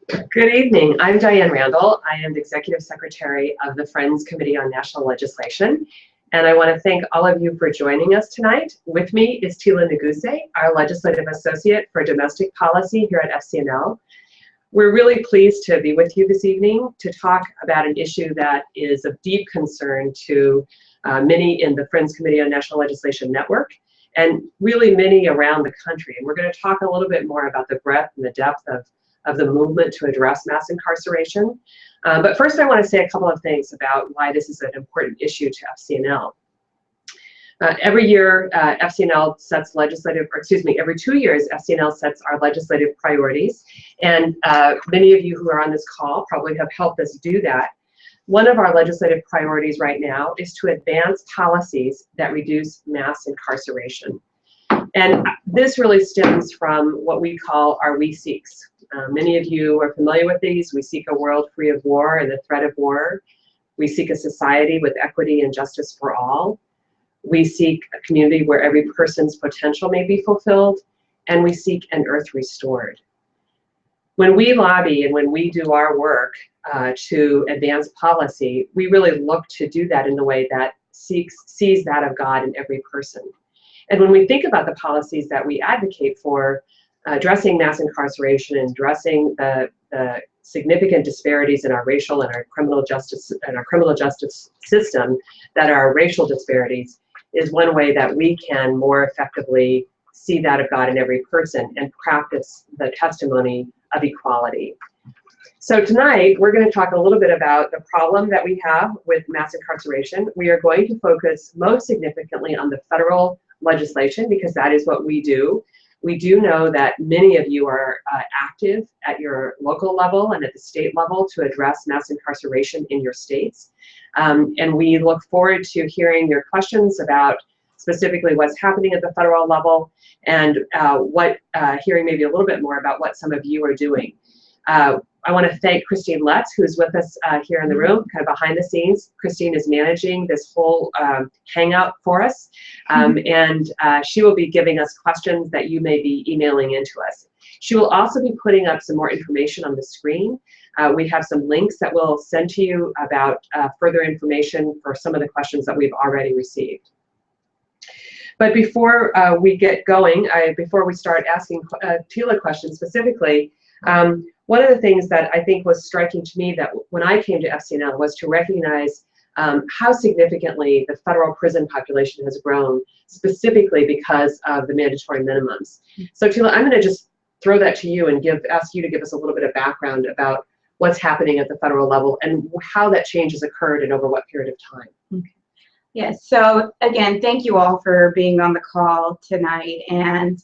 Good evening. I'm Diane Randall. I am the Executive Secretary of the Friends Committee on National Legislation, and I want to thank all of you for joining us tonight. With me is Tila Neguse, our Legislative Associate for Domestic Policy here at FCNL. We're really pleased to be with you this evening to talk about an issue that is of deep concern to many in the Friends Committee on National Legislation Network, and really many around the country. And we're going to talk a little bit more about the breadth and the depth of the movement to address mass incarceration. But first I want to say a couple of things about why this is an important issue to FCNL. Every year, FCNL sets every 2 years, FCNL sets our legislative priorities. And many of you who are on this call probably have helped us do that. One of our legislative priorities right now is to advance policies that reduce mass incarceration. And this really stems from what we call our We Seeks. Many of you are familiar with these. We seek a world free of war and the threat of war. We seek a society with equity and justice for all. We seek a community where every person's potential may be fulfilled. And we seek an earth restored. When we lobby and when we do our work to advance policy, we really look to do that in a way that sees that of God in every person. And when we think about the policies that we advocate for, addressing mass incarceration and addressing the significant disparities in our racial and our criminal justice system that are racial disparities, is one way that we can more effectively see that of God in every person and practice the testimony of equality. So tonight, we're going to talk a little bit about the problem that we have with mass incarceration. We are going to focus most significantly on the federal legislation because that is what we do. We do know that many of you are active at your local level and at the state level to address mass incarceration in your states. And we look forward to hearing your questions about specifically what's happening at the federal level and hearing maybe a little bit more about what some of you are doing. I want to thank Christine Letts, who's with us here in the room, kind of behind the scenes. Christine is managing this whole hangout for us, and she will be giving us questions that you may be emailing into us. She will also be putting up some more information on the screen. We have some links that we'll send to you about further information for some of the questions that we've already received. But before we get going, before we start asking Tila questions specifically, one of the things that I think was striking to me that when I came to FCNL was to recognize how significantly the federal prison population has grown, specifically because of the mandatory minimums. So Tila, I'm going to just throw that to you and ask you to give us a little bit of background about what's happening at the federal level and how that change has occurred and over what period of time. Okay. Yes, so again, thank you all for being on the call tonight. And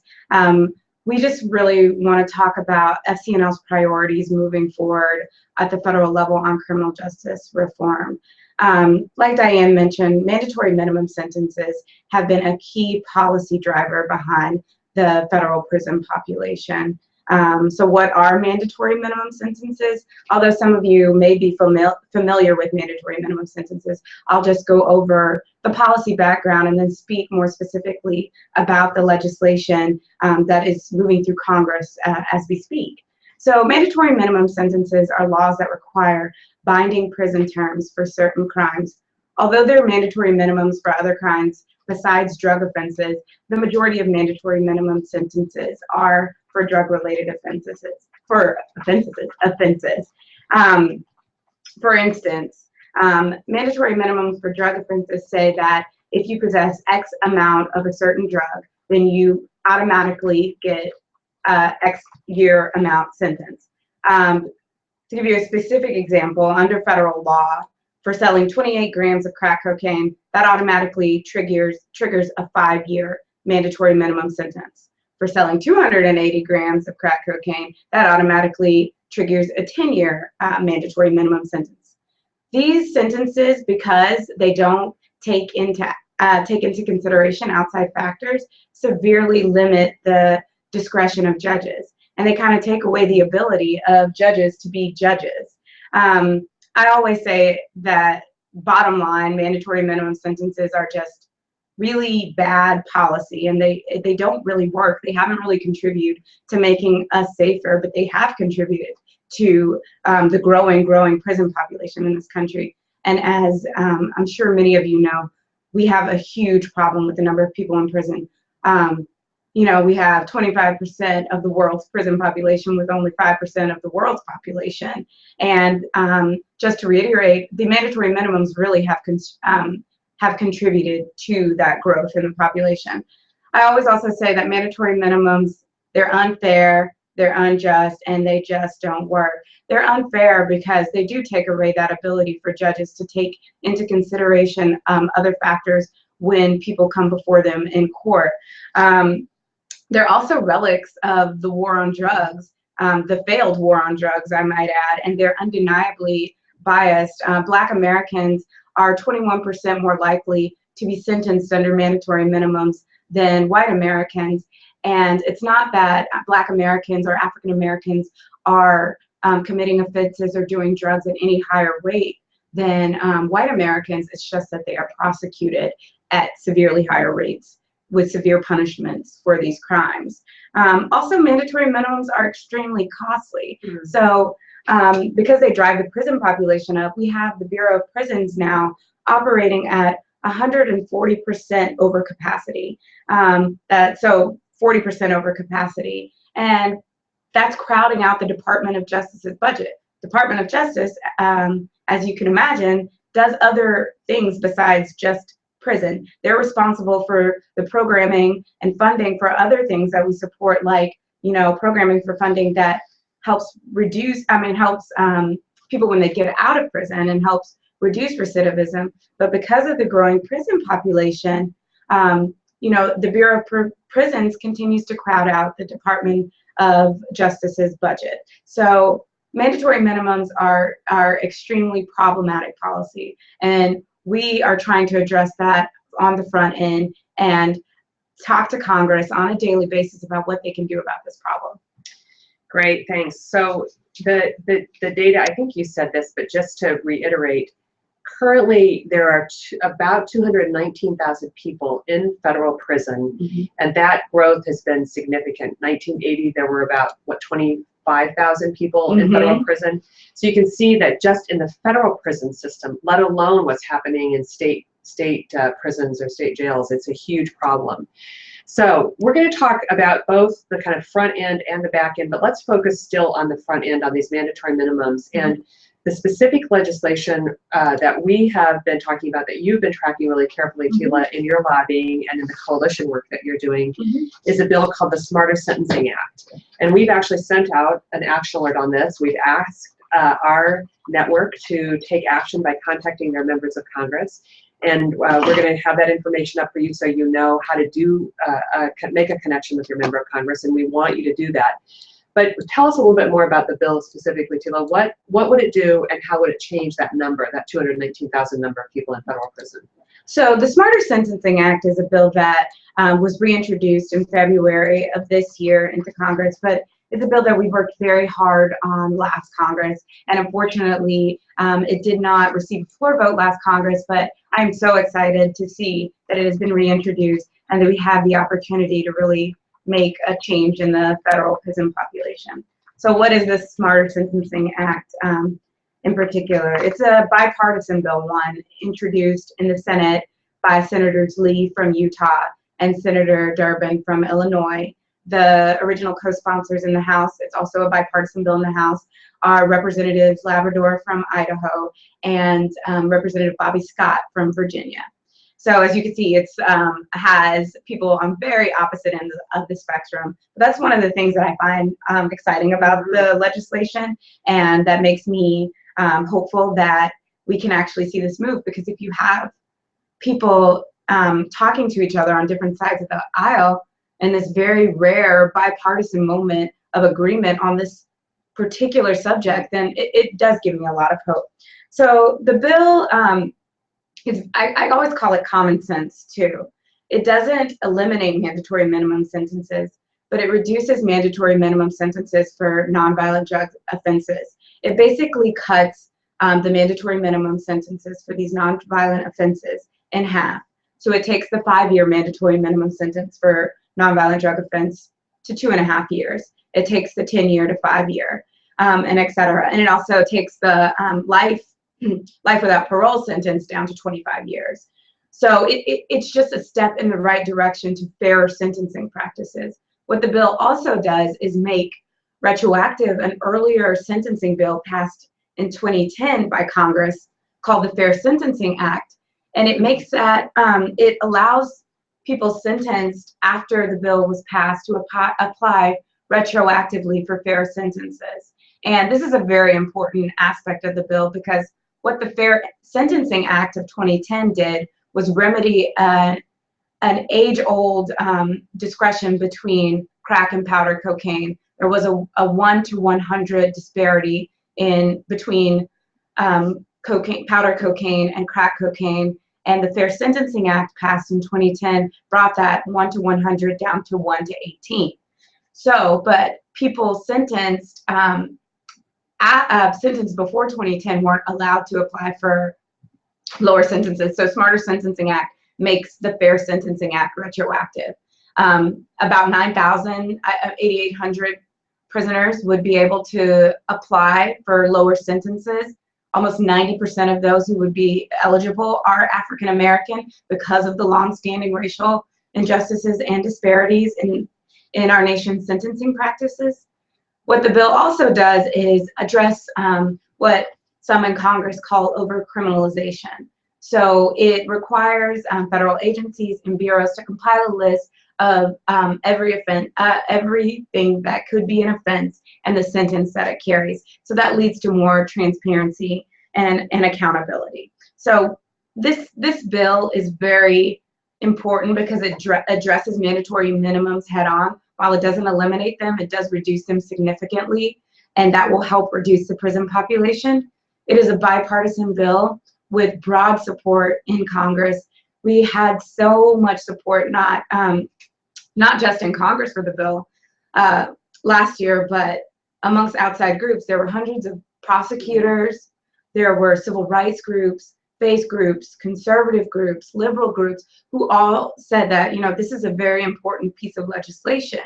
we just really want to talk about FCNL's priorities moving forward at the federal level on criminal justice reform. Like Diane mentioned, mandatory minimum sentences have been a key policy driver behind the federal prison population. So what are mandatory minimum sentences? Although some of you may be familiar with mandatory minimum sentences, I'll just go over the policy background and then speak more specifically about the legislation that is moving through Congress as we speak. So mandatory minimum sentences are laws that require binding prison terms for certain crimes. Although there are mandatory minimums for other crimes besides drug offenses, the majority of mandatory minimum sentences are for drug-related offenses. For instance, mandatory minimums for drug offenses say that if you possess X amount of a certain drug, then you automatically get X year amount sentence. To give you a specific example, under federal law, for selling 28 grams of crack cocaine, that automatically triggers a 5-year mandatory minimum sentence. For selling 280 grams of crack cocaine, that automatically triggers a 10-year mandatory minimum sentence. These sentences, because they don't take into consideration outside factors, severely limit the discretion of judges, and they kind of take away the ability of judges to be judges. I always say that bottom line, mandatory minimum sentences are just really bad policy, and they don't really work. They haven't really contributed to making us safer, but they have contributed to the growing prison population in this country. And as I'm sure many of you know, we have a huge problem with the number of people in prison. You know, we have 25% of the world's prison population with only 5% of the world's population. And just to reiterate, the mandatory minimums really have contributed to that growth in the population. I always also say that mandatory minimums, they're unfair, they're unjust, and they just don't work. They're unfair because they do take away that ability for judges to take into consideration other factors when people come before them in court. They're also relics of the war on drugs, the failed war on drugs, I might add, and they're undeniably biased. Black Americans are 21% more likely to be sentenced under mandatory minimums than white Americans. And it's not that Black Americans or African Americans are committing offenses or doing drugs at any higher rate than white Americans. It's just that they are prosecuted at severely higher rates with severe punishments for these crimes. Also, mandatory minimums are extremely costly. Mm-hmm. So because they drive the prison population up, we have the Bureau of Prisons now operating at 140% over capacity. So 40% over capacity. And that's crowding out the Department of Justice's budget. Department of Justice, as you can imagine, does other things besides just prison. They're responsible for the programming and funding for other things that we support, like, you know, programming for funding that helps helps people when they get out of prison and helps reduce recidivism. But because of the growing prison population, you know, the Bureau of Prisons continues to crowd out the Department of Justice's budget. So mandatory minimums are extremely problematic policy, and we are trying to address that on the front end and talk to Congress on a daily basis about what they can do about this problem. Great, thanks. So the data, I think you said this, but just to reiterate, currently there are about 219,000 people in federal prison, mm-hmm. and that growth has been significant. 1980, there were about, 25,000 people mm-hmm. in federal prison. So you can see that just in the federal prison system, let alone what's happening in state prisons or state jails, it's a huge problem. So we're going to talk about both the kind of front end and the back end, but let's focus still on the front end, on these mandatory minimums. Mm-hmm. And the specific legislation that we have been talking about, that you've been tracking really carefully, mm-hmm. Tila, in your lobbying and in the coalition work that you're doing, mm-hmm. is a bill called the Smarter Sentencing Act. And we've actually sent out an action alert on this. We've asked our network to take action by contacting their members of Congress. And we're going to have that information up for you so you know how to do make a connection with your member of Congress, and we want you to do that. But tell us a little bit more about the bill specifically, Tila. What would it do, and how would it change that number, that 219,000 number of people in federal prison? So the Smarter Sentencing Act is a bill that was reintroduced in February of this year into Congress, but it's a bill that we worked very hard on last Congress, and unfortunately, it did not receive a floor vote last Congress, but I'm so excited to see that it has been reintroduced and that we have the opportunity to really make a change in the federal prison population. So what is the Smarter Sentencing Act in particular? It's a bipartisan bill, one introduced in the Senate by Senators Lee from Utah and Senator Durbin from Illinois. The original co-sponsors in the House, it's also a bipartisan bill in the House, are Representatives Labrador from Idaho and Representative Bobby Scott from Virginia. So as you can see, it has people on very opposite ends of the spectrum. But that's one of the things that I find exciting about the legislation, and that makes me hopeful that we can actually see this move, because if you have people talking to each other on different sides of the aisle in this very rare bipartisan moment of agreement on this particular subject, then it does give me a lot of hope. So the bill, I always call it common sense too. It doesn't eliminate mandatory minimum sentences, but it reduces mandatory minimum sentences for nonviolent drug offenses. It basically cuts the mandatory minimum sentences for these nonviolent offenses in half. So it takes the 5-year mandatory minimum sentence for nonviolent drug offense to 2.5 years. It takes the 10-year to 5-year. and et cetera. And it also takes the life without parole sentence down to 25 years. So it's just a step in the right direction to fairer sentencing practices. What the bill also does is make retroactive an earlier sentencing bill passed in 2010 by Congress called the Fair Sentencing Act. And it makes that, it allows people sentenced after the bill was passed to apply retroactively for fair sentences. And this is a very important aspect of the bill, because what the Fair Sentencing Act of 2010 did was remedy an age-old discretion between crack and powder cocaine. There was a 1 to 100 disparity between powder cocaine and crack cocaine, and the Fair Sentencing Act passed in 2010 brought that 1 to 100 down to 1 to 18. So, but people sentenced before 2010 weren't allowed to apply for lower sentences. So Smarter Sentencing Act makes the Fair Sentencing Act retroactive. About 8,800 prisoners would be able to apply for lower sentences. Almost 90% of those who would be eligible are African American because of the longstanding racial injustices and disparities in our nation's sentencing practices. What the bill also does is address what some in Congress call overcriminalization. So it requires federal agencies and bureaus to compile a list of everything that could be an offense and the sentence that it carries. So that leads to more transparency and accountability. So this bill is very important because it addresses mandatory minimums head on. While it doesn't eliminate them, it does reduce them significantly, and that will help reduce the prison population. It is a bipartisan bill with broad support in Congress. We had so much support, not just in Congress for the bill last year, but amongst outside groups. There were hundreds of prosecutors, there were civil rights groups, faith groups, conservative groups, liberal groups, who all said that, you know, this is a very important piece of legislation.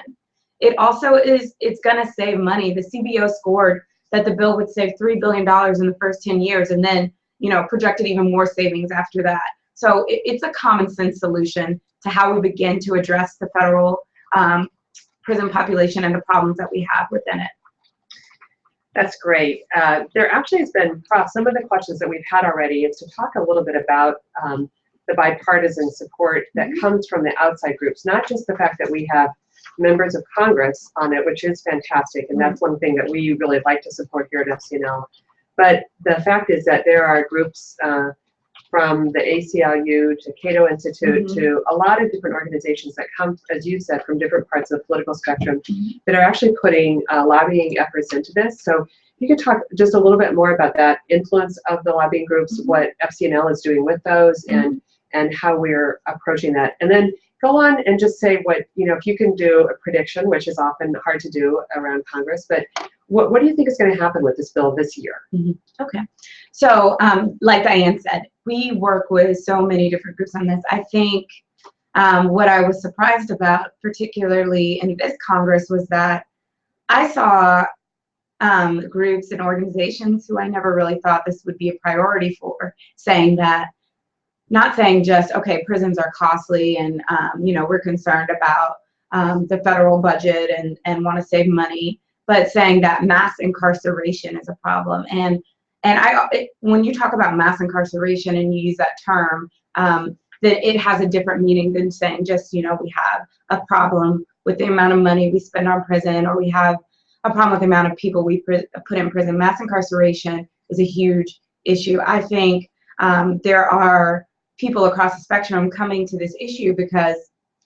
It also it's gonna save money. The CBO scored that the bill would save $3 billion in the first 10 years, and then, you know, projected even more savings after that. So it's a common sense solution to how we begin to address the federal prison population and the problems that we have within it. That's great. There actually has been some of the questions that we've had already is to talk a little bit about the bipartisan support that comes from the outside groups, not just the fact that we have members of Congress on it, which is fantastic, and that's one thing that we really like to support here at FCNL. But the fact is that there are groups from the ACLU to Cato Institute to a lot of different organizations that come, as you said, from different parts of the political spectrum that are actually putting lobbying efforts into this. So you could talk just a little bit more about that influence of the lobbying groups, what FCNL is doing with those, and how we're approaching that. And then go on and just say what, you know, if you can do a prediction, which is often hard to do around Congress, but what do you think is going to happen with this bill this year? Okay. So like Diane said, we work with so many different groups on this. I think what I was surprised about, particularly in this Congress, was that I saw groups and organizations who I never really thought this would be a priority for, saying that, not saying just, okay, prisons are costly and, you know, we're concerned about the federal budget and want to save money, but saying that mass incarceration is a problem. And when you talk about mass incarceration and you use that term, that it has a different meaning than saying just, you know, we have a problem with the amount of money we spend on prison, or we have a problem with the amount of people we put in prison. Mass incarceration is a huge issue. I think there are people across the spectrum coming to this issue because,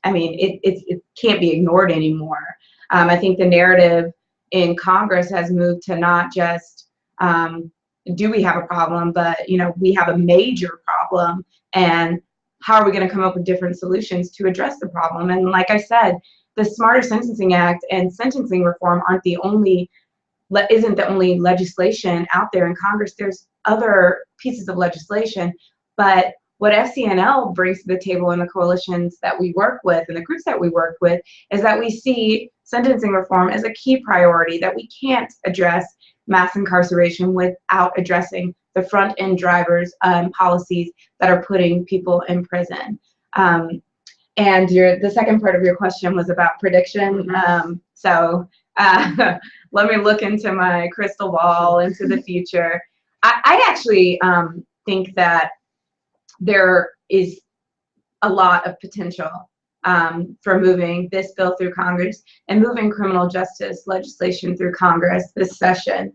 I mean, it can't be ignored anymore. I think the narrative in Congress has moved to not just do we have a problem, but, you know, we have a major problem, and how are we going to come up with different solutions to address the problem? And like I said, the Smarter Sentencing Act and sentencing reform isn't the only legislation out there in Congress. There's other pieces of legislation, but what FCNL brings to the table in the coalitions that we work with and the groups that we work with is that we see sentencing reform as a key priority that we can't address mass incarceration without addressing the front end drivers and policies that are putting people in prison. And the second part of your question was about prediction. So let me look into my crystal ball into the future. I actually think that there is a lot of potential for moving this bill through Congress and moving criminal justice legislation through Congress this session.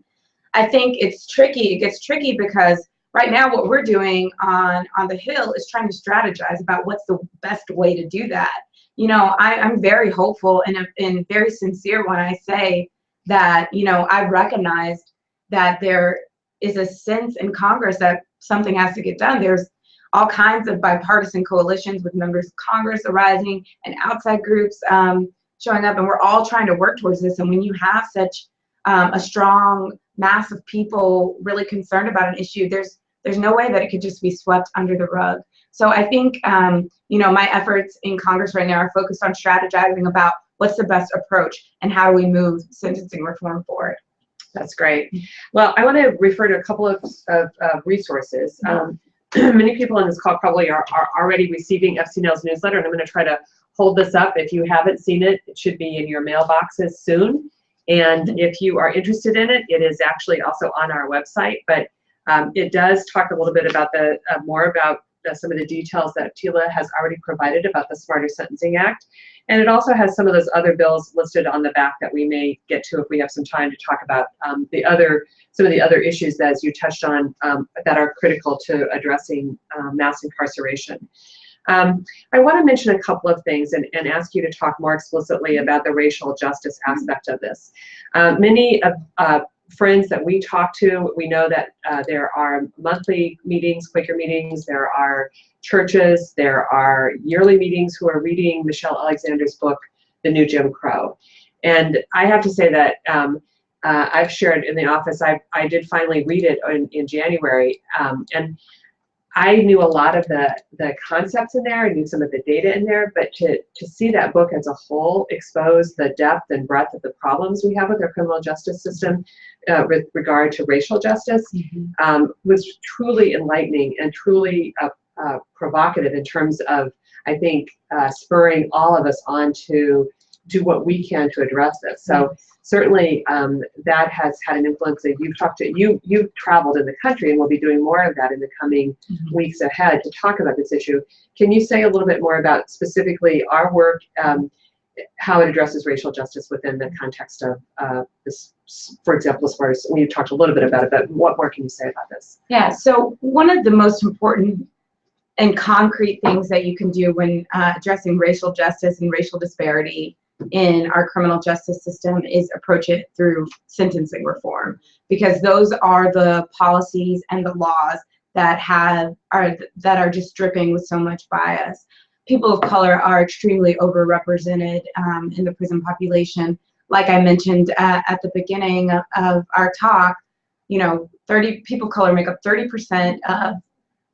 I think it's tricky. It gets tricky because right now what we're doing on the Hill is trying to strategize about what's the best way to do that. You know, I'm very hopeful and very sincere when I say that, you know, I've recognized that there is a sense in Congress that something has to get done. There's all kinds of bipartisan coalitions with members of Congress arising and outside groups showing up, and we're all trying to work towards this. And when you have such a strong mass of people really concerned about an issue, there's no way that it could just be swept under the rug. So I think, you know, my efforts in Congress right now are focused on strategizing about what's the best approach and how do we move sentencing reform forward. That's great. Well, I want to refer to a couple of resources. Many people on this call probably are already receiving FCNL's newsletter, and I'm going to try to hold this up. If you haven't seen it, it should be in your mailboxes soon. And if you are interested in it, it is actually also on our website. But it does talk a little bit about more about some of the details that Tila has already provided about the Smarter Sentencing Act. And it also has some of those other bills listed on the back that we may get to if we have some time to talk about some of the other issues that, as you touched on, that are critical to addressing mass incarceration. I want to mention a couple of things and ask you to talk more explicitly about the racial justice aspect of this. Many friends that we talk to, we know that there are monthly meetings, Quaker meetings, there are churches, there are yearly meetings who are reading Michelle Alexander's book, The New Jim Crow. And I have to say that I've shared in the office, I did finally read it in January, and I knew a lot of the concepts in there, I knew some of the data in there, but to see that book as a whole expose the depth and breadth of the problems we have with our criminal justice system with regard to racial justice was truly enlightening and truly provocative in terms of, I think, spurring all of us on to do what we can to address this. So certainly that has had an influence. That you've traveled in the country and will be doing more of that in the coming weeks ahead to talk about this issue. Can you say a little bit more about specifically our work, how it addresses racial justice within the context of this, for example, as far as we talked a little bit about it, but what more can you say about this? Yeah, so one of the most important and concrete things that you can do when addressing racial justice and racial disparity in our criminal justice system is approach it through sentencing reform, because those are the policies and the laws that are just dripping with so much bias. People of color are extremely overrepresented in the prison population. Like I mentioned at the beginning of our talk, you know, people of color make up 30% of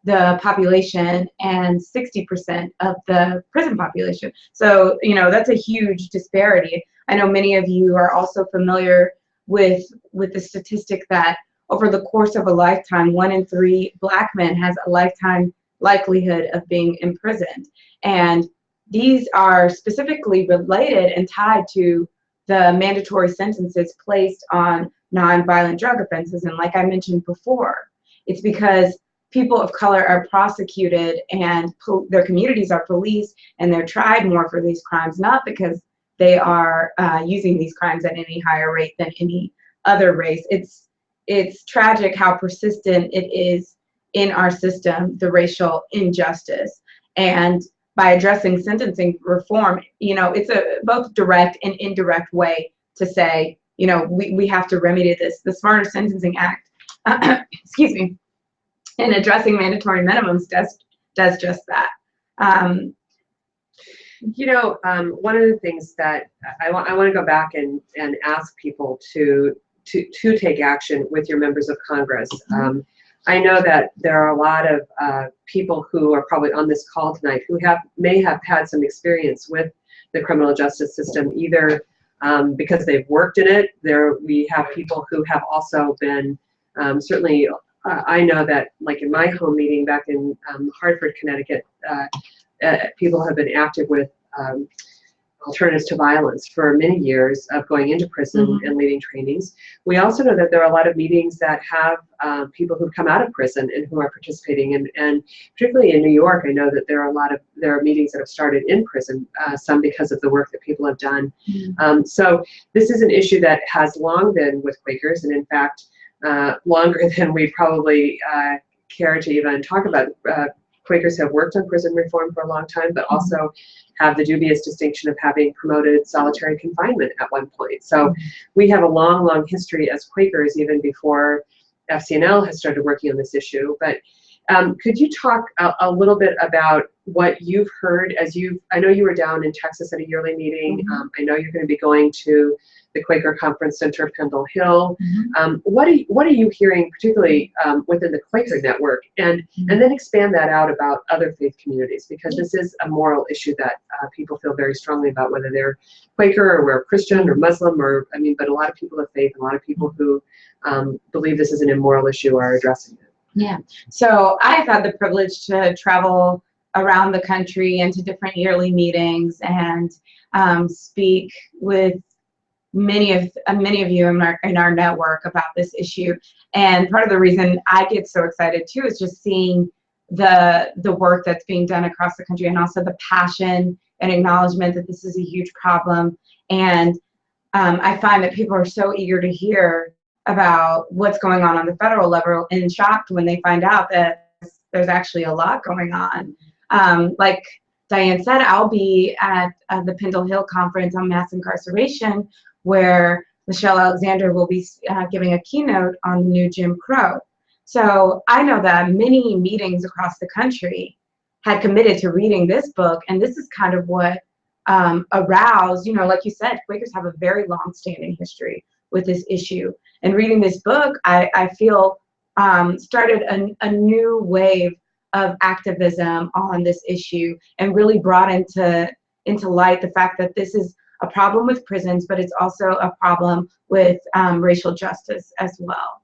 the population and 60% of the prison population. So, you know, that's a huge disparity. I know many of you are also familiar with the statistic that over the course of a lifetime, 1 in 3 Black men has a lifetime likelihood of being imprisoned. And these are specifically related and tied to the mandatory sentences placed on nonviolent drug offenses. And like I mentioned before, it's because people of color are prosecuted and their communities are policed and they're tried more for these crimes, not because they are using these crimes at any higher rate than any other race. It's tragic how persistent it is in our system, the racial injustice. And by addressing sentencing reform, you know, it's a both direct and indirect way to say, you know, we have to remedy this. The Smarter Sentencing Act, excuse me, and addressing mandatory minimums does just that. You know, one of the things that I want to go back and ask people to take action with your members of Congress. I know that there are a lot of people who are probably on this call tonight who may have had some experience with the criminal justice system, either because they've worked in it. We have people who have also been certainly. I know that, like in my home meeting back in Hartford, Connecticut, people have been active with alternatives to violence for many years of going into prison and leading trainings. We also know that there are a lot of meetings that have people who've come out of prison and who are participating, and particularly in New York, I know that there are meetings that have started in prison, some because of the work that people have done. So this is an issue that has long been with Quakers, and in fact, longer than we probably care to even talk about. Quakers have worked on prison reform for a long time, but also have the dubious distinction of having promoted solitary confinement at one point. So we have a long, long history as Quakers, even before FCNL has started working on this issue. But could you talk a little bit about what you've heard I know you were down in Texas at a yearly meeting. I know you're going to be going to the Quaker Conference Center, Pendle Hill. What are you hearing, particularly within the Quaker network, and then expand that out about other faith communities, because this is a moral issue that people feel very strongly about, whether they're Quaker or we're Christian or Muslim, but a lot of people of faith, and a lot of people who believe this is an immoral issue are addressing it. Yeah. So I've had the privilege to travel around the country into different yearly meetings and speak with many of you in our network about this issue. And part of the reason I get so excited too is just seeing the work that's being done across the country, and also the passion and acknowledgement that this is a huge problem. And I find that people are so eager to hear about what's going on the federal level, and shocked when they find out that there's actually a lot going on. Like Diane said, I'll be at the Pendle Hill Conference on Mass Incarceration, where Michelle Alexander will be giving a keynote on the new Jim Crow. So I know that many meetings across the country had committed to reading this book, and this is kind of what aroused, like you said, Quakers have a very long-standing history with this issue. And reading this book, I feel started a new wave of activism on this issue, and really brought into light the fact that this is a problem with prisons, but it's also a problem with racial justice as well.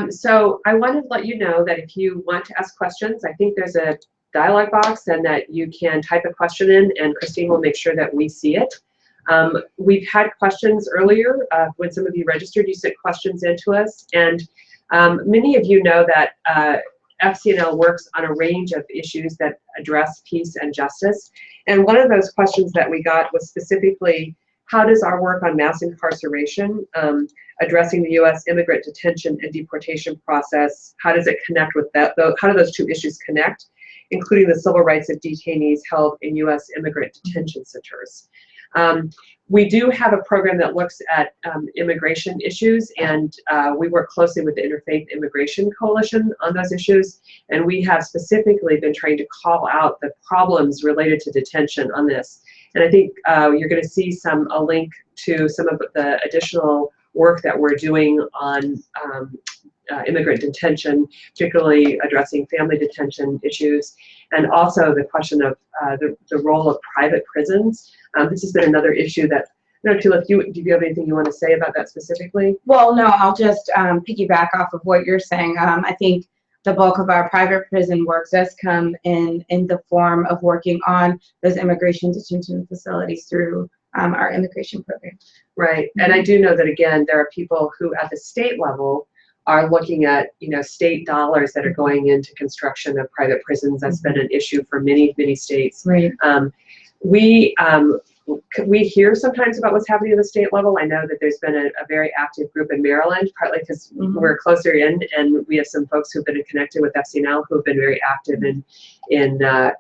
So I wanted to let you know that if you want to ask questions, I think there's a dialogue box, and that you can type a question in, and Christine will make sure that we see it. We've had questions earlier. When some of you registered, you sent questions in to us, and many of you know that FCNL works on a range of issues that address peace and justice. And one of those questions that we got was specifically, how does our work on mass incarceration, addressing the U.S. immigrant detention and deportation process, how does it connect with that? How do those two issues connect, including the civil rights of detainees held in U.S. immigrant detention centers? We do have a program that looks at immigration issues, and we work closely with the Interfaith Immigration Coalition on those issues, and we have specifically been trying to call out the problems related to detention on this. And I think you're going to see a link to some of the additional work that we're doing on immigrant detention, particularly addressing family detention issues, and also the question of the role of private prisons. This has been another issue that, Tila, do you have anything you want to say about that specifically? Well, no, I'll just piggyback off of what you're saying. I think the bulk of our private prison work does come in the form of working on those immigration detention facilities through our immigration program. Right, and I do know that, again, there are people who at the state level are looking at, state dollars that are going into construction of private prisons. That's been an issue for many, many states. Right. We hear sometimes about what's happening at the state level. I know that there's been a very active group in Maryland, partly because we're closer in, and we have some folks who've been connected with FCNL who have been very active in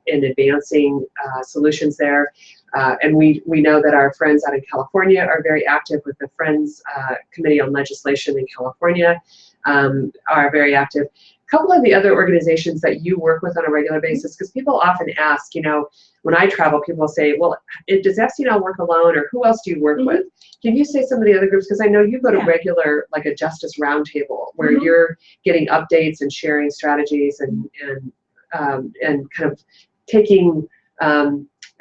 advancing solutions there. And we know that our friends out in California are very active with the Friends Committee on Legislation in California, are very active. A couple of the other organizations that you work with on a regular basis, because people often ask, when I travel, people say, well, does FCNL work alone, or who else do you work with? Can you say some of the other groups? Because I know you go to regular, like a Justice Roundtable, where you're getting updates and sharing strategies and kind of taking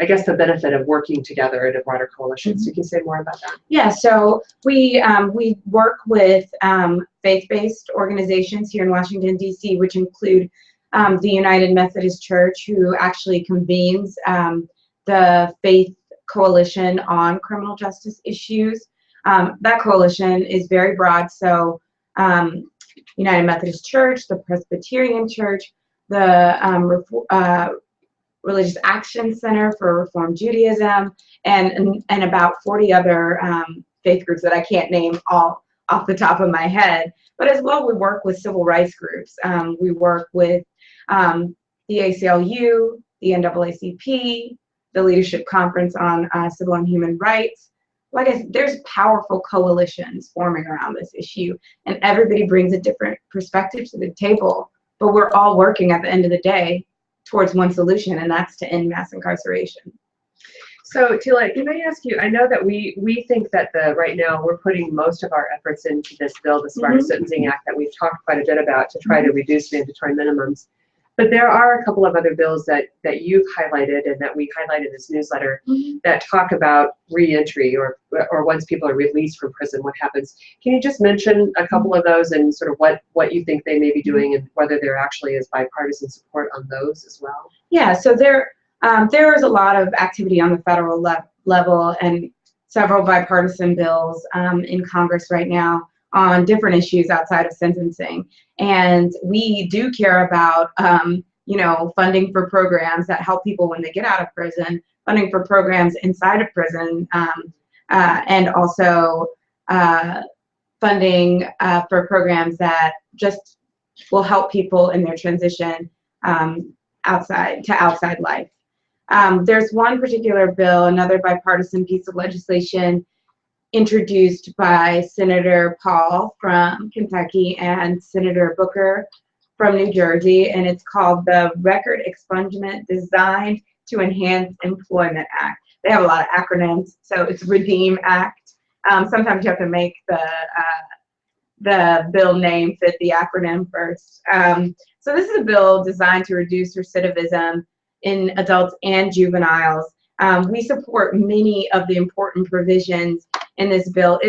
I guess, the benefit of working together in a broader coalition. So you can say more about that. Yeah, so we work with faith-based organizations here in Washington, D.C., which include the United Methodist Church, who actually convenes the Faith Coalition on Criminal Justice Issues. That coalition is very broad, so United Methodist Church, the Presbyterian Church, the Religious Action Center for Reform Judaism, and about 40 other faith groups that I can't name all off the top of my head. But as well, we work with civil rights groups. We work with the ACLU, the NAACP, the Leadership Conference on Civil and Human Rights. Like I said, there's powerful coalitions forming around this issue, and everybody brings a different perspective to the table, but we're all working at the end of the day towards one solution, and that's to end mass incarceration. So Tila, can I ask you, I know that we think that right now we're putting most of our efforts into this bill, the Smarter Sentencing Act, that we've talked quite a bit about to try to reduce mandatory minimums. But there are a couple of other bills that you've highlighted and that we highlighted in this newsletter that talk about reentry or once people are released from prison, what happens. Can you just mention a couple of those and sort of what you think they may be doing and whether there actually is bipartisan support on those as well? Yeah, so there is a lot of activity on the federal level and several bipartisan bills in Congress right now on different issues outside of sentencing. And we do care about, funding for programs that help people when they get out of prison, funding for programs inside of prison, and also funding for programs that just will help people in their transition outside life. There's one particular bill, another bipartisan piece of legislation introduced by Senator Paul from Kentucky and Senator Booker from New Jersey, and it's called the Record Expungement Designed to Enhance Employment Act. They have a lot of acronyms, so it's REDEEM Act. Sometimes you have to make the bill name fit the acronym first. So this is a bill designed to reduce recidivism in adults and juveniles. We support many of the important provisions in this bill.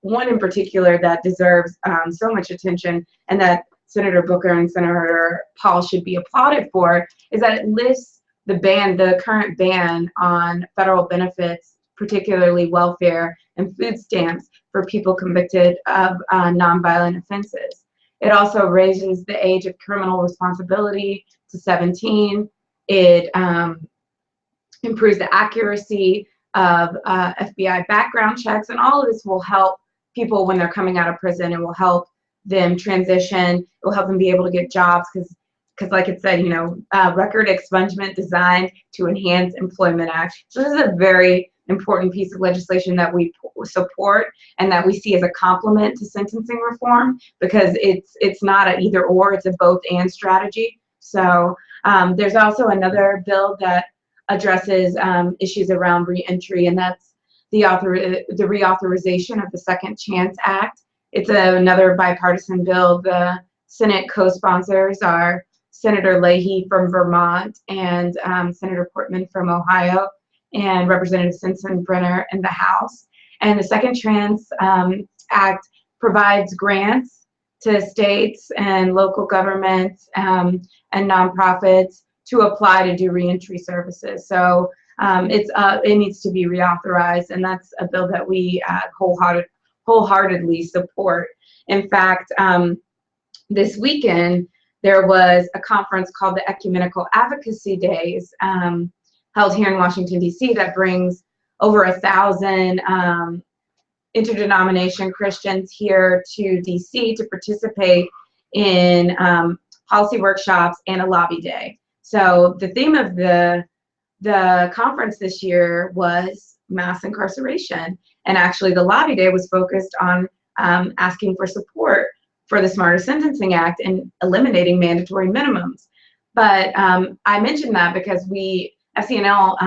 One in particular that deserves so much attention and that Senator Booker and Senator Paul should be applauded for is that it lists the current ban on federal benefits, particularly welfare and food stamps for people convicted of nonviolent offenses. It also raises the age of criminal responsibility to 17. It improves the accuracy of FBI background checks, and all of this will help people when they're coming out of prison. It will help them transition. It will help them be able to get jobs because like it said, record expungement designed to enhance employment act. So this is a very important piece of legislation that we support and that we see as a complement to sentencing reform, because it's not an either or, it's a both and strategy. So there's also another bill that addresses issues around reentry, and that's the reauthorization of the Second Chance Act. It's another bipartisan bill. The Senate co-sponsors are Senator Leahy from Vermont and Senator Portman from Ohio and Representative Sensenbrenner in the House. And the Second Chance Act provides grants to states and local governments and nonprofits to apply to do reentry services. So it needs to be reauthorized, and that's a bill that we wholeheartedly support. In fact, this weekend there was a conference called the Ecumenical Advocacy Days held here in Washington, D.C. that brings over 1,000 interdenomination Christians here to D.C. to participate in policy workshops and a lobby day. So the theme of the conference this year was mass incarceration, and actually the lobby day was focused on asking for support for the Smarter Sentencing Act and eliminating mandatory minimums. But I mentioned that because FCNL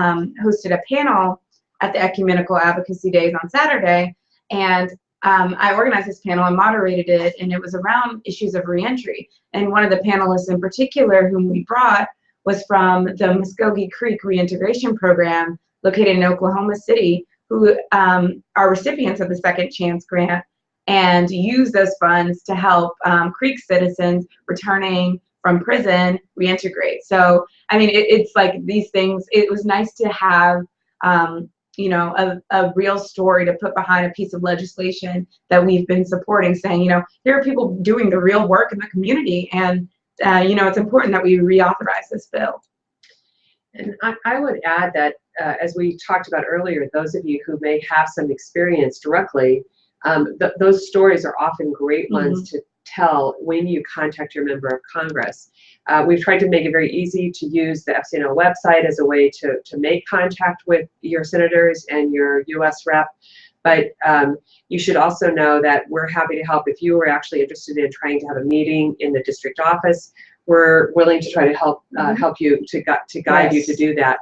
hosted a panel at the Ecumenical Advocacy Days on Saturday, and I organized this panel and moderated it, and it was around issues of reentry. And one of the panelists in particular whom we brought was from the Muskogee Creek Reintegration Program located in Oklahoma City, who are recipients of the Second Chance Grant and use those funds to help Creek citizens returning from prison reintegrate. So, I mean, it's like these things, it was nice to have, you know, a real story to put behind a piece of legislation that we've been supporting, saying, you know, here are people doing the real work in the community, and, you know, it's important that we reauthorize this bill. And I would add that, as we talked about earlier, those of you who may have some experience directly, those stories are often great ones to tell when you contact your member of Congress. We've tried to make it very easy to use the FCNL website as a way to make contact with your senators and your U.S. rep. But you should also know that we're happy to help if you are actually interested in trying to have a meeting in the district office. We're willing to try to help you to guide you to do that.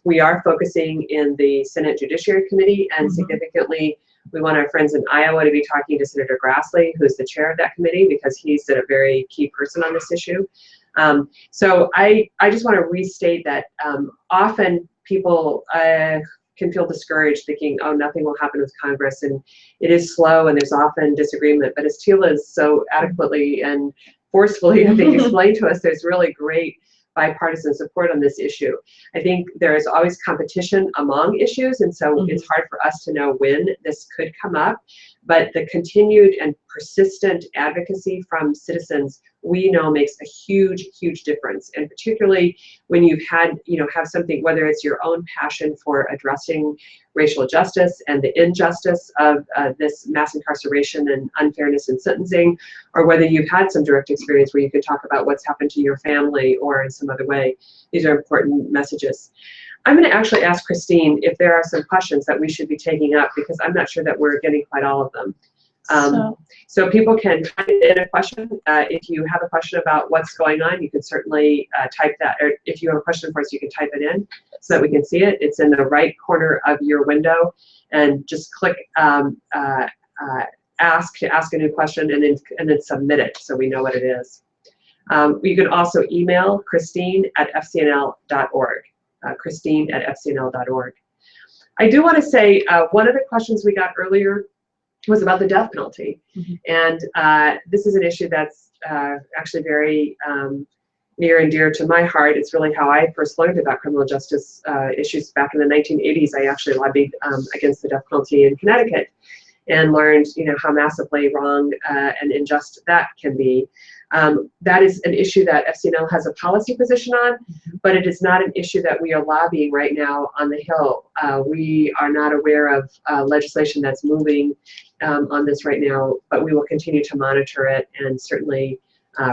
We are focusing in the Senate Judiciary Committee, and significantly, we want our friends in Iowa to be talking to Senator Grassley, who's the chair of that committee, because he's a very key person on this issue. So I just want to restate that often people can feel discouraged, thinking, oh, nothing will happen with Congress, and it is slow, and there's often disagreement. But as Tila has so adequately and forcefully, I think, explained to us, there's really great bipartisan support on this issue. I think there is always competition among issues, and so it's hard for us to know when this could come up, but the continued and persistent advocacy from citizens, we know, makes a huge, huge difference. And particularly when you've had, you know, have something, whether it's your own passion for addressing racial justice and the injustice of this mass incarceration and unfairness in sentencing, or whether you've had some direct experience where you could talk about what's happened to your family or in some other way. These are important messages. I'm going to actually ask Christine if there are some questions that we should be taking up, because I'm not sure that we're getting quite all of them. So people can type in a question. If you have a question about what's going on, you can certainly type that, or if you have a question for us, you can type it in so that we can see it. It's in the right corner of your window, and just click ask to ask a new question, and then submit it so we know what it is. You can also email Christine@FCNL.org. Christine@FCNL.org. I do want to say one of the questions we got earlier was about the death penalty. And this is an issue that's actually very near and dear to my heart. It's really how I first learned about criminal justice issues back in the 1980s. I actually lobbied against the death penalty in Connecticut, and learned, you know, how massively wrong and unjust that can be. That is an issue that FCNL has a policy position on, but it is not an issue that we are lobbying right now on the Hill. We are not aware of legislation that's moving on this right now, but we will continue to monitor it and certainly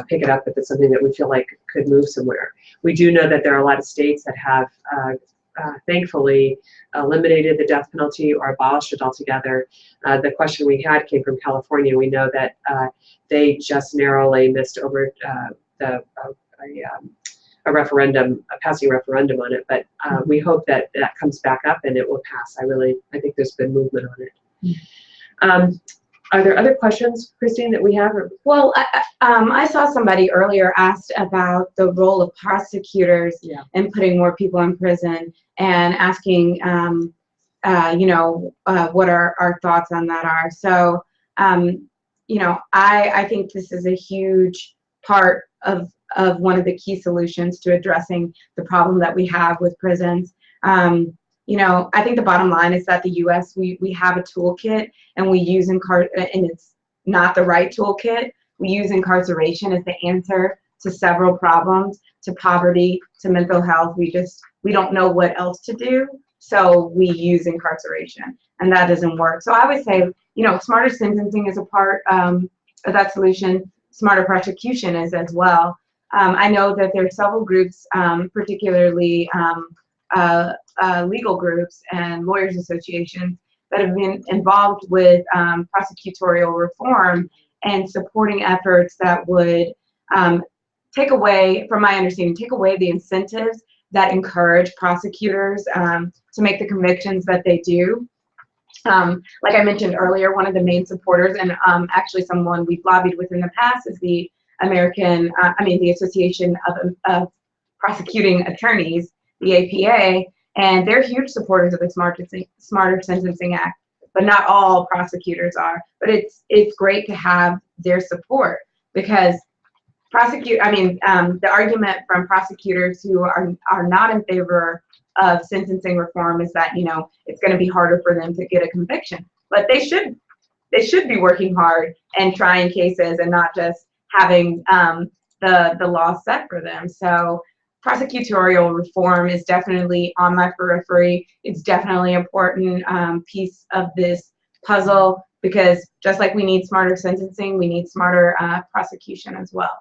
pick it up if it's something that we feel like could move somewhere. We do know that there are a lot of states that have thankfully eliminated the death penalty or abolished it altogether. The question we had came from California. We know that they just narrowly missed over a referendum, passing a referendum on it, but we hope that that comes back up and it will pass. I think there's been movement on it. Are there other questions, Christine, that we have? Well, I saw somebody earlier asked about the role of prosecutors in putting more people in prison, and asking, you know, what our thoughts on that are. So, you know, I think this is a huge part of one of the key solutions to addressing the problem that we have with prisons. You know, I think the bottom line is that the U.S., we have a toolkit, and we use and it's not the right toolkit. We use incarceration as the answer to several problems, to poverty, to mental health. We don't know what else to do, so we use incarceration, and that doesn't work. So I would say, you know, smarter sentencing is a part of that solution. Smarter prosecution is as well. I know that there are several groups, particularly legal groups and lawyers associations, that have been involved with prosecutorial reform and supporting efforts that would take away, from my understanding, take away the incentives that encourage prosecutors to make the convictions that they do. Like I mentioned earlier, one of the main supporters, and actually someone we've lobbied with in the past, is the the Association of prosecuting attorneys, the APA, and they're huge supporters of the Smarter Sentencing Act, but not all prosecutors are. But it's great to have their support, because the argument from prosecutors who are not in favor of sentencing reform is that, it's going to be harder for them to get a conviction. But they should be working hard and trying cases and not just having the law set for them. So prosecutorial reform is definitely on my periphery. It's definitely an important piece of this puzzle, because just like we need smarter sentencing, we need smarter prosecution as well.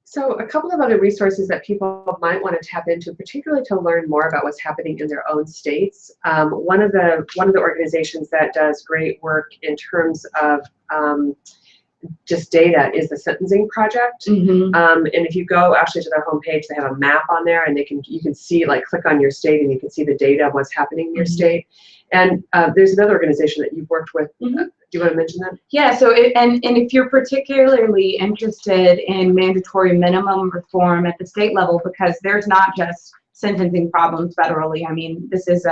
So a couple of other resources that people might want to tap into, particularly to learn more about what's happening in their own states. One of the organizations that does great work in terms of just data is the Sentencing Project. Mm-hmm. And if you go actually to their homepage, they have a map on there, and you can see, like, click on your state and you can see the data of what's happening in your state. And there's another organization that you've worked with. Mm-hmm. Do you want to mention that? Yeah, so and if you're particularly interested in mandatory minimum reform at the state level, because there's not just sentencing problems federally. I mean, this is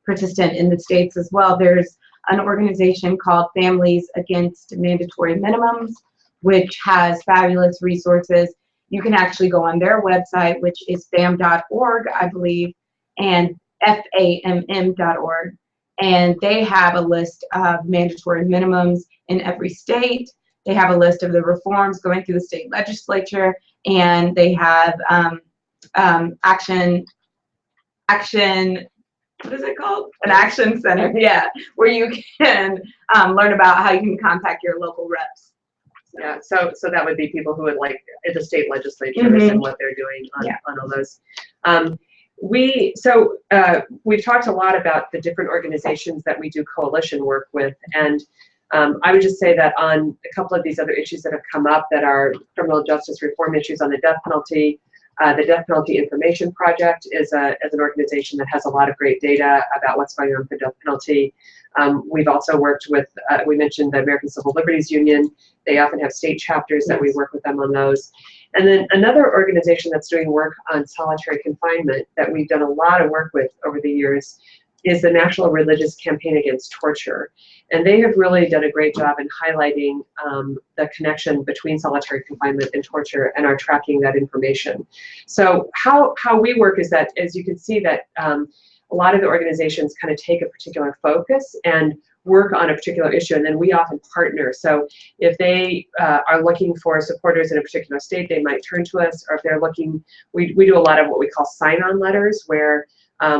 persistent in the states as well. There's an organization called Families Against Mandatory Minimums, which has fabulous resources. You can actually go on their website, which is fam.org, I believe, and FAMM.org. And they have a list of mandatory minimums in every state. They have a list of the reforms going through the state legislature, and they have action, what is it called? An action center, yeah, where you can learn about how you can contact your local reps. Yeah, so that would be people who would like at the state legislatures Mm-hmm. and what they're doing on all those. We've talked a lot about the different organizations that we do coalition work with, and I would just say that on a couple of these other issues that have come up that are criminal justice reform issues on the death penalty, the Death Penalty Information Project is an organization that has a lot of great data about what's going on with the death penalty. We've also worked with, we mentioned the American Civil Liberties Union. They often have state chapters that we work with them on those. And then another organization that's doing work on solitary confinement that we've done a lot of work with over the years is the National Religious Campaign Against Torture. And they have really done a great job in highlighting the connection between solitary confinement and torture, and are tracking that information. So how we work is that, as you can see, that a lot of the organizations kind of take a particular focus and work on a particular issue, and then we often partner. So if they are looking for supporters in a particular state, they might turn to us, or if they're looking, we do a lot of what we call sign-on letters, where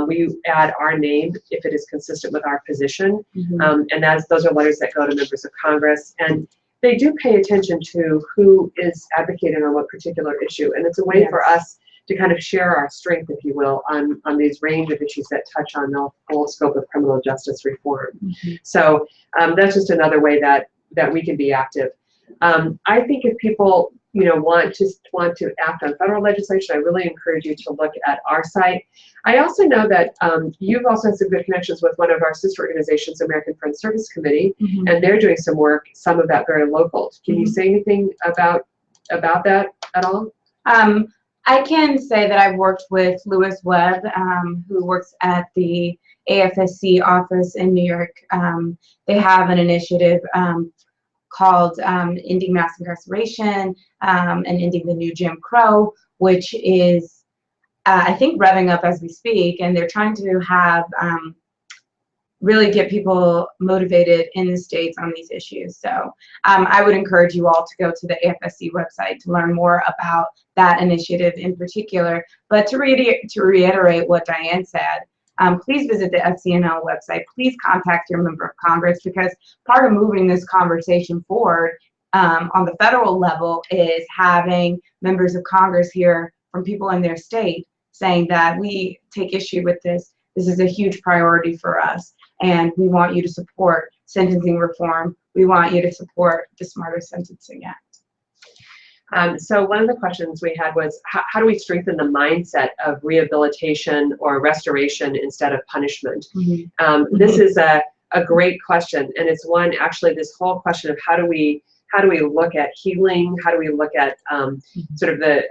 we add our name if it is consistent with our position. Mm-hmm. And those are letters that go to members of Congress, and they do pay attention to who is advocating on what particular issue. And it's a way for us to kind of share our strength, if you will, on these range of issues that touch on the whole scope of criminal justice reform. Mm-hmm. So that's just another way that we can be active. I think if people want to act on federal legislation, I really encourage you to look at our site. I also know that you've also had some good connections with one of our sister organizations, American Friends Service Committee, Mm-hmm. and they're doing some work, some of that very local. Can you say anything about that at all? I can say that I've worked with Lewis Webb, who works at the AFSC office in New York. They have an initiative called Ending Mass Incarceration and Ending the New Jim Crow, which is, I think, revving up as we speak, and they're trying to have really get people motivated in the states on these issues. So I would encourage you all to go to the AFSC website to learn more about that initiative in particular. But to reiterate what Diane said, please visit the FCNL website. Please contact your member of Congress, because part of moving this conversation forward on the federal level is having members of Congress hear from people in their state saying that we take issue with this. This is a huge priority for us, and we want you to support sentencing reform. We want you to support the Smarter Sentencing Act. So one of the questions we had was, how do we strengthen the mindset of rehabilitation or restoration instead of punishment? Mm-hmm. This is a great question, and it's one, actually, this whole question of how do we how do we look at healing? How do we look at sort of the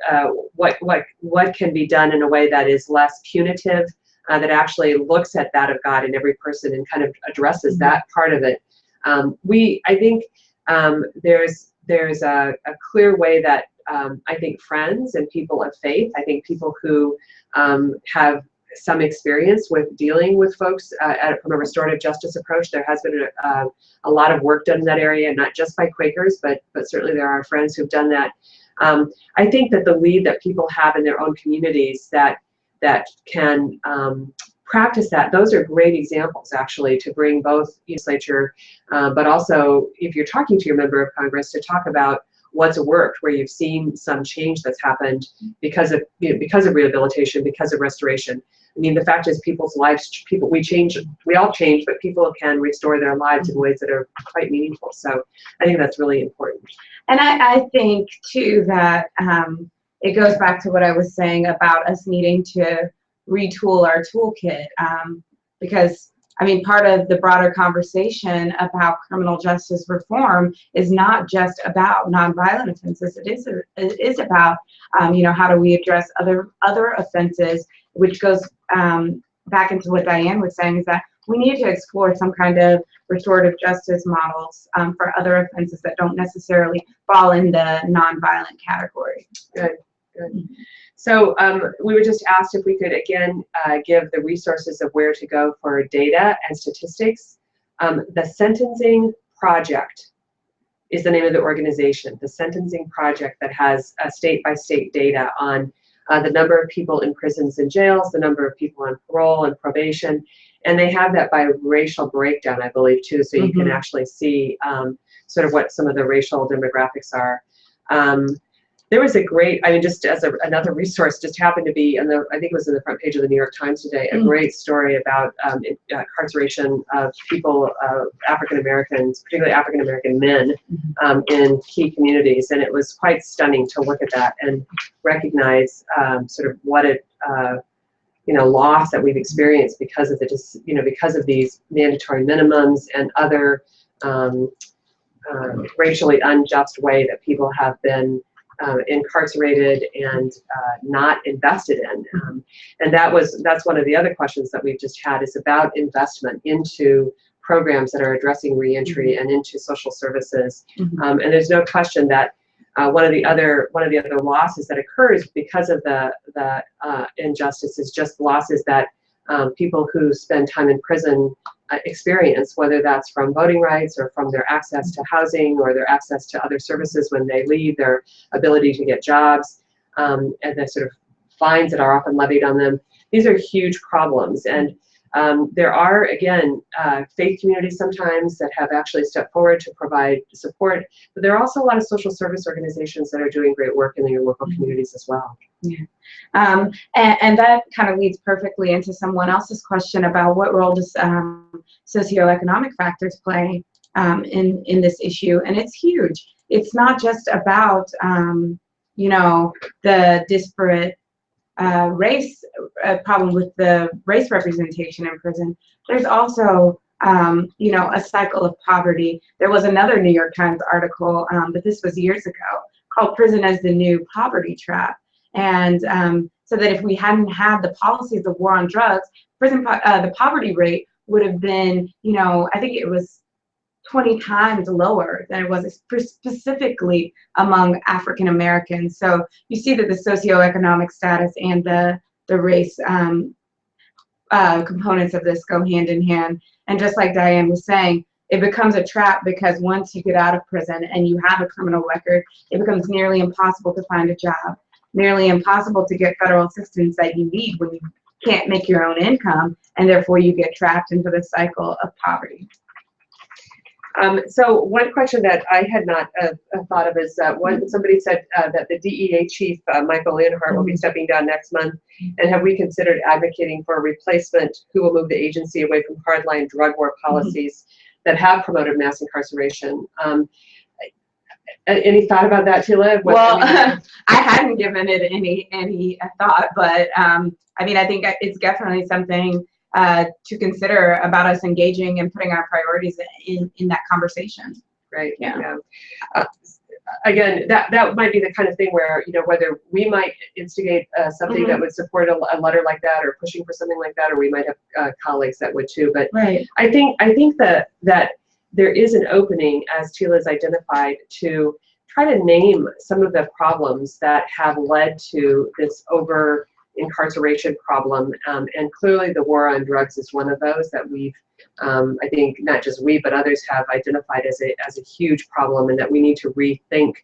what can be done in a way that is less punitive, that actually looks at that of God in every person and kind of addresses that part of it. I think there's a clear way that I think friends and people of faith, I think people who have some experience with dealing with folks from a restorative justice approach. There has been a lot of work done in that area, not just by Quakers, but certainly there are friends who've done that. I think that the lead that people have in their own communities that can practice that, those are great examples actually to bring both legislature, but also if you're talking to your member of Congress, to talk about what's worked, where you've seen some change that's happened because of rehabilitation, because of restoration. I mean, the fact is people's lives, we all change, but people can restore their lives in ways that are quite meaningful. So I think that's really important. And I think too that it goes back to what I was saying about us needing to retool our toolkit, because I mean, part of the broader conversation about criminal justice reform is not just about nonviolent offenses. It is about, you know, how do we address other offenses, which goes back into what Diane was saying, is that we need to explore some kind of restorative justice models for other offenses that don't necessarily fall in the nonviolent category. Good, good. So we were just asked if we could again give the resources of where to go for data and statistics. The Sentencing Project is the name of the organization. The Sentencing Project that has state-by-state data on the number of people in prisons and jails, the number of people on parole and probation, and they have that by racial breakdown, I believe, too, so you can actually see sort of what some of the racial demographics are. There was a great, I mean, just as another resource, just happened to be, I think it was in the front page of the New York Times today, a great story about incarceration of people, African Americans, particularly African American men, in key communities, and it was quite stunning to look at that and recognize sort of what loss that we've experienced because of because of these mandatory minimums and other racially unjust way that people have been incarcerated and not invested in, and that's one of the other questions that we've just had, is about investment into programs that are addressing reentry and into social services. And there's no question that one of the other losses that occurs because of the injustice is just losses that people who spend time in prison experience, whether that's from voting rights or from their access to housing or their access to other services when they leave, their ability to get jobs, and the sort of fines that are often levied on them. These are huge problems, and there are, again, faith communities sometimes that have actually stepped forward to provide support, but there are also a lot of social service organizations that are doing great work in your local communities as well. Yeah. And that kind of leads perfectly into someone else's question about what role does socioeconomic factors play in this issue, and it's huge. It's not just about the disparate race problem with the race representation in prison. There's also a cycle of poverty. There was another New York Times article, but this was years ago, called "Prison as the New Poverty Trap." And so that if we hadn't had the policies of war on drugs, the poverty rate would have been, I think it was 20 times lower than it was specifically among African Americans. So you see that the socioeconomic status and the race components of this go hand in hand. And just like Diane was saying, it becomes a trap because once you get out of prison and you have a criminal record, it becomes nearly impossible to find a job, nearly impossible to get federal assistance that you need when you can't make your own income, and therefore you get trapped into the cycle of poverty. So one question that I had not thought of is when somebody said that the DEA chief, Michael Leonhardt, will be stepping down next month, and have we considered advocating for a replacement who will move the agency away from hardline drug war policies that have promoted mass incarceration? Any thought about that, Tila? Well, I hadn't given it any thought, but I mean, I think it's definitely something to consider about us engaging and putting our priorities in that conversation. Right. Yeah. Again, that might be the kind of thing where, whether we might instigate something that would support a letter like that, or pushing for something like that, or we might have colleagues that would too. But Right. I think that there is an opening, as Tila has identified, to try to name some of the problems that have led to this over incarceration problem, and clearly the war on drugs is one of those that we've, I think not just we, but others have identified as a huge problem, and that we need to rethink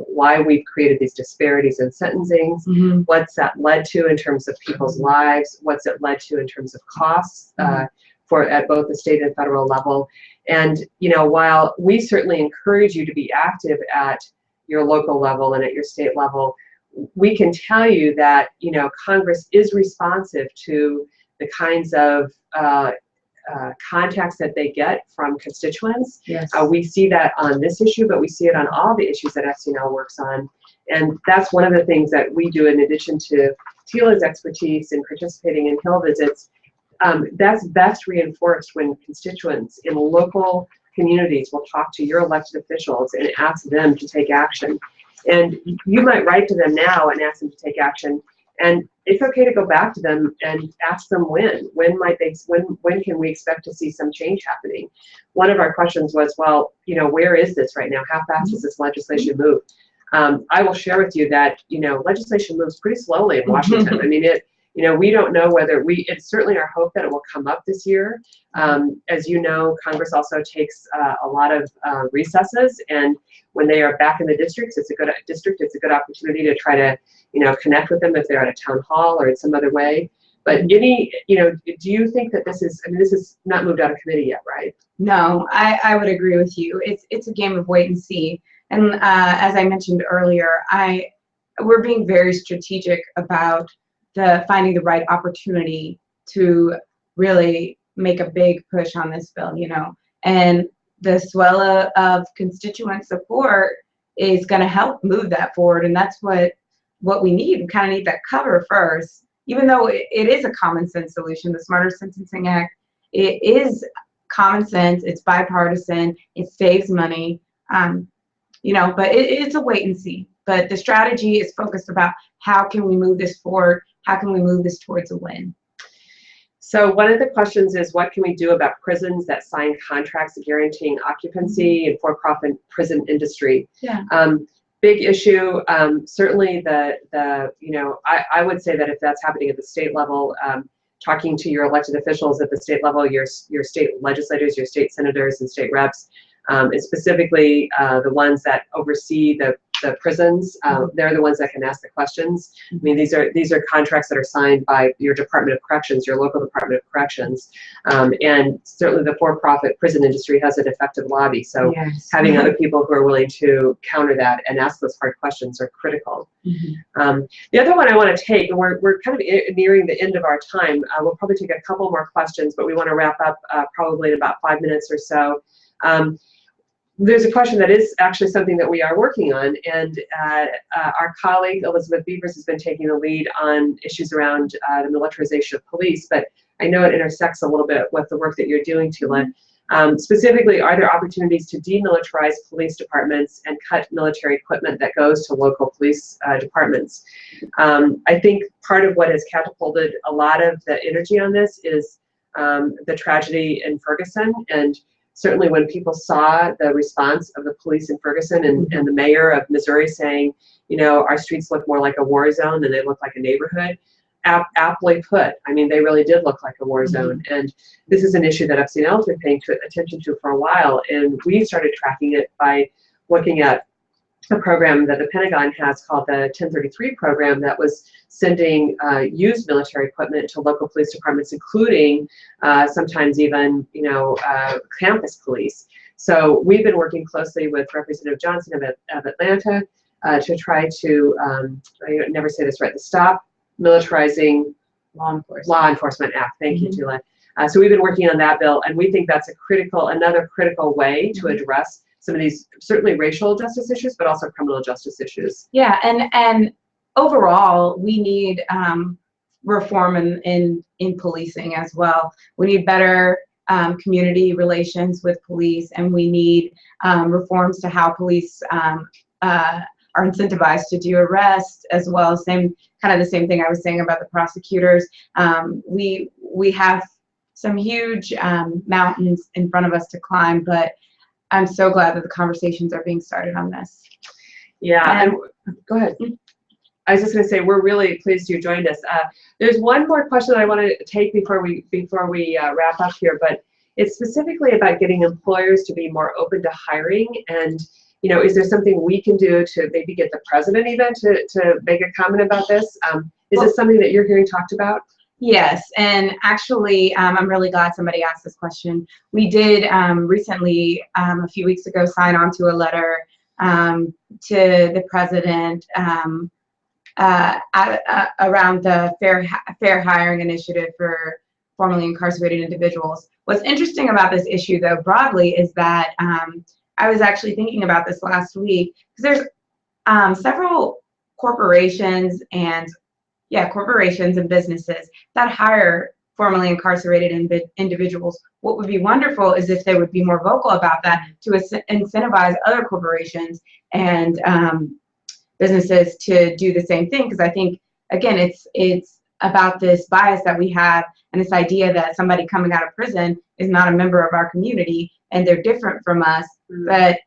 why we've created these disparities in sentencings, what's that led to in terms of people's lives, what's it led to in terms of costs at both the state and federal level. And while we certainly encourage you to be active at your local level and at your state level, we can tell you that Congress is responsive to the kinds of contacts that they get from constituents. Yes. We see that on this issue, but we see it on all the issues that FCNL works on. And that's one of the things that we do, in addition to Tila's expertise in participating in Hill visits. That's best reinforced when constituents in local communities will talk to your elected officials and ask them to take action. And you might write to them now and ask them to take action. And it's okay to go back to them and ask them when can we expect to see some change happening? One of our questions was, well, where is this right now? How fast does this legislation move? I will share with you that, legislation moves pretty slowly in Washington. I mean, we don't know whether it's certainly our hope that it will come up this year. As you know, Congress also takes a lot of recesses, and when they are back in the districts, it's a good opportunity to try to, connect with them if they're at a town hall or in some other way. But do you think that this is not moved out of committee yet, right? No, I would agree with you. It's a game of wait and see. And as I mentioned earlier, we're being very strategic about finding the right opportunity to really make a big push on this bill, and the swell of constituent support is going to help move that forward. And that's what we need. We kind of need that cover first, even though it is a common sense solution. The Smarter Sentencing Act, it is common sense. It's bipartisan. It saves money, but it's a wait and see. But the strategy is focused about how can we move this forward? How can we move this towards a win? So one of the questions is, what can we do about prisons that sign contracts guaranteeing occupancy and for-profit prison industry? Yeah. Big issue. Certainly I would say that if that's happening at the state level, talking to your elected officials at the state level, your state legislators, your state senators and state reps, and specifically the ones that oversee the prisons, they're the ones that can ask the questions. I mean, these are contracts that are signed by your Department of Corrections, your local Department of Corrections, and certainly the for-profit prison industry has an effective lobby. So yes. Having other people who are willing to counter that and ask those hard questions are critical. The other one I want to take, and we're kind of nearing the end of our time. We'll probably take a couple more questions, but we want to wrap up probably in about 5 minutes or so. There's a question that is actually something that we are working on, and our colleague Elizabeth Beavers has been taking the lead on issues around the militarization of police, but I know it intersects a little bit with the work that you're doing, Tila. Specifically, are there opportunities to demilitarize police departments and cut military equipment that goes to local police departments? I think part of what has catapulted a lot of the energy on this is the tragedy in Ferguson, and certainly when people saw the response of the police in Ferguson and the mayor of Missouri saying, our streets look more like a war zone than they look like a neighborhood, aptly put. I mean, they really did look like a war zone. And this is an issue that FCNL has been paying attention to for a while. And we started tracking it by looking at a program that the Pentagon has called the 1033 program that was sending used military equipment to local police departments, including sometimes even, campus police. So we've been working closely with Representative Johnson of Atlanta to try to, I never say this right, the Stop Militarizing Law Enforcement Act. Thank you, Tila. So we've been working on that bill, and we think that's another critical way to address some of these certainly racial justice issues, but also criminal justice issues. Yeah, and overall, we need reform in policing as well. We need better community relations with police, and we need reforms to how police are incentivized to do arrests, as well as kind of the same thing I was saying about the prosecutors. We have some huge mountains in front of us to climb, but I'm so glad that the conversations are being started on this. Yeah, and go ahead. I was just going to say, we're really pleased you joined us. There's one more question I want to take before we wrap up here, but it's specifically about getting employers to be more open to hiring. And, you know, is there something we can do to maybe get the president even to make a comment about this? Is this something that you're hearing talked about? Yes, and actually, I'm really glad somebody asked this question. We did recently, a few weeks ago, sign on to a letter to the president around the fair hiring initiative for formerly incarcerated individuals. What's interesting about this issue, though, broadly, is that I was actually thinking about this last week, because there's several corporations and businesses that hire formerly incarcerated individuals. What would be wonderful is if they would be more vocal about that to incentivize other corporations and businesses to do the same thing, because I think, again, it's about this bias that we have and this idea that somebody coming out of prison is not a member of our community and they're different from us. But,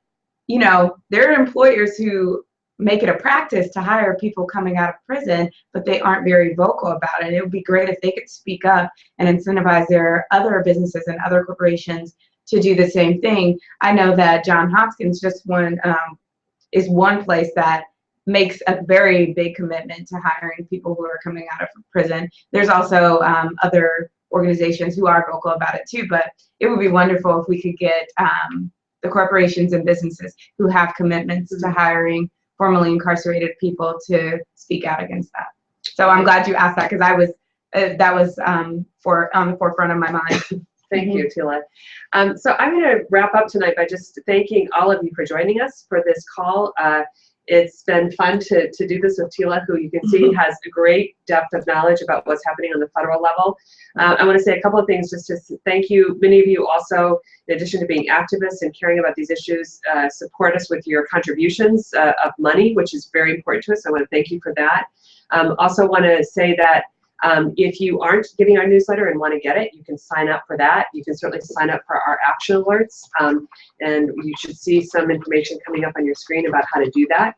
you know, there are employers who make it a practice to hire people coming out of prison, but they aren't very vocal about it. It would be great if they could speak up and incentivize their other businesses and other corporations to do the same thing. I know that Johns Hopkins is one place that makes a very big commitment to hiring people who are coming out of prison. There's also other organizations who are vocal about it too, but it would be wonderful if we could get the corporations and businesses who have commitments to hiring formerly incarcerated people to speak out against that. So I'm glad you asked that, because that was on the forefront of my mind. Thank you, Tila. So I'm going to wrap up tonight by just thanking all of you for joining us for this call. It's been fun to do this with Tila, who you can see has a great depth of knowledge about what's happening on the federal level. I want to say a couple of things just to thank you. Many of you also, in addition to being activists and caring about these issues, support us with your contributions of money, which is very important to us. I want to thank you for that. Also want to say that if you aren't getting our newsletter and want to get it, you can sign up for that. You can certainly sign up for our action alerts, and you should see some information coming up on your screen about how to do that.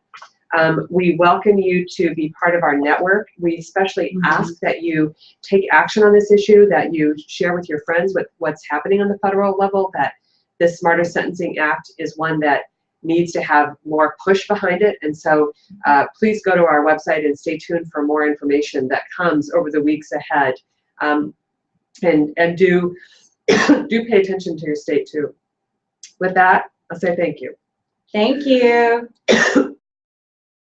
We welcome you to be part of our network. We especially ask that you take action on this issue, that you share with your friends what's happening on the federal level, that the Smarter Sentencing Act is one that needs to have more push behind it. And so please go to our website and stay tuned for more information that comes over the weeks ahead. And do pay attention to your state too. With that, I'll say thank you. Thank you.